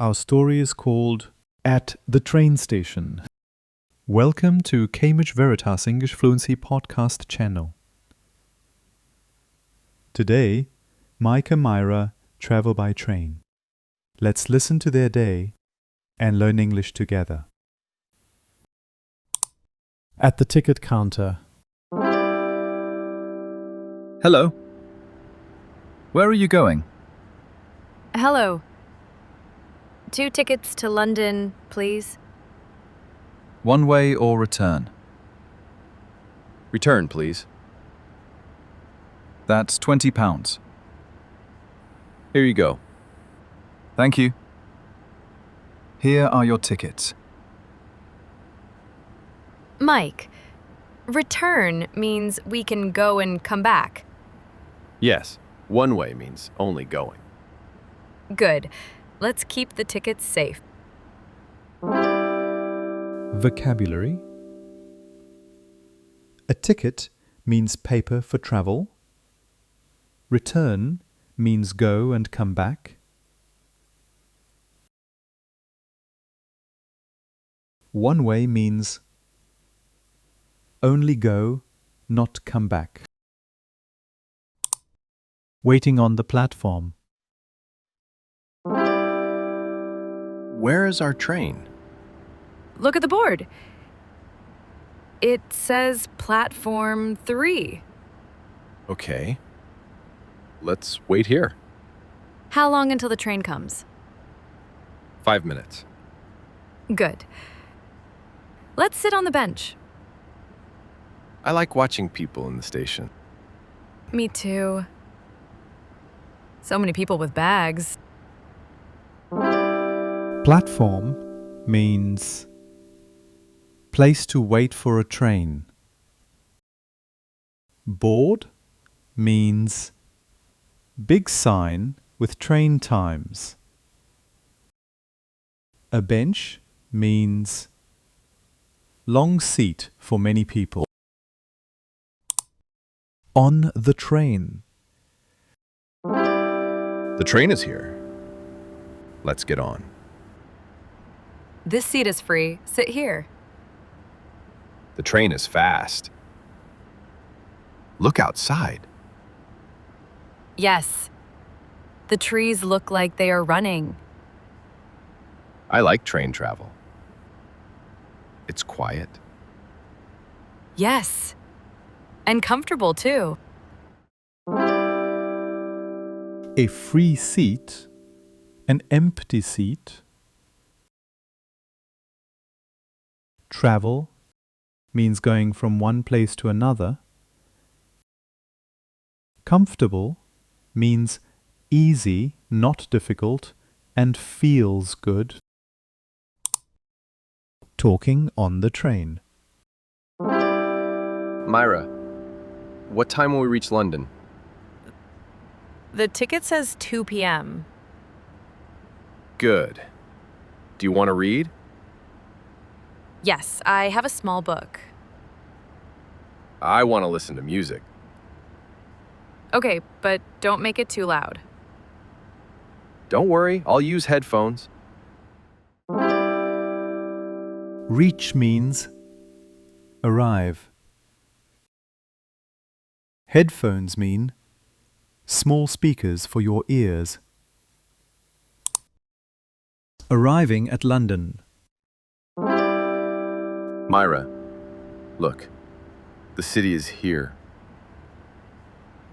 our story is called At the Train Station. Welcome to Cambridge Veritas English Fluency podcast channel. Today, Mike and Myra travel by train. Let's listen to their day and learn English together. At the ticket counter. Hello. Where are you going? Hello. 2 tickets to London, please. One way or return? Return, please. That's £20. Here you go. Thank you. Here are your tickets. Mike, return means we can go and come back. Yes, one way means only going. Good. Let's keep the tickets safe. Vocabulary. A ticket means paper for travel. Return means go and come back. One way means only go, not come back. Waiting on the platform. Where is our train? Look at the board. It says platform 3. Okay. Let's wait here. How long until the train comes? 5 minutes. Good. Let's sit on the bench. I like watching people in the station. Me too. So many people with bags. Platform means place to wait for a train. Board means big sign with train times. A bench means long seat for many people. On the train. The train is here. Let's get on. This seat is free. Sit here. The train is fast. Look outside. Yes. The trees look like they are running. I like train travel. It's quiet. Yes. And comfortable too. A free seat, an empty seat. Travel means going from one place to another. Comfortable means easy, not difficult, and feels good. Talking on the train. Myra, what time will we reach London? The ticket says 2 p.m. Good. Do you want to read? Yes, I have a small book. I want to listen to music. Okay, but don't make it too loud. Don't worry, I'll use headphones. Reach means arrive. Headphones mean small speakers for your ears. Arriving at London. Myra, look. The city is here.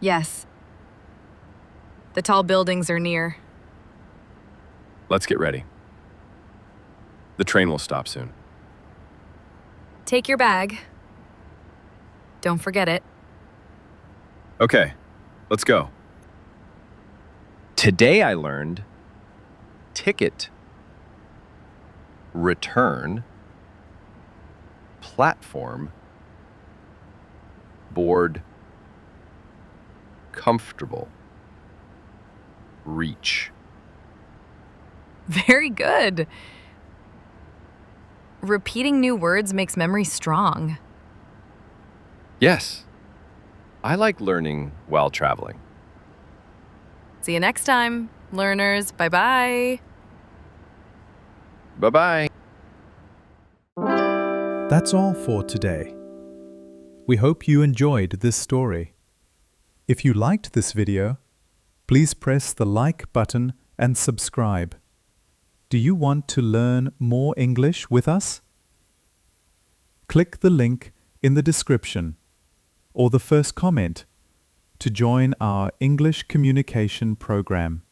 Yes. The tall buildings are near. Let's get ready. The train will stop soon. Take your bag. Don't forget it. Okay, let's go. Today I learned ticket, return, platform, board, comfortable, reach. Very good. Repeating new words makes memory strong. Yes, I like learning while traveling. See you next time, learners. Bye-bye. Bye-bye. That's all for today. We hope you enjoyed this story. If you liked this video, please press the like button and subscribe. Do you want to learn more English with us? Click the link in the description or the first comment to join our English communication program.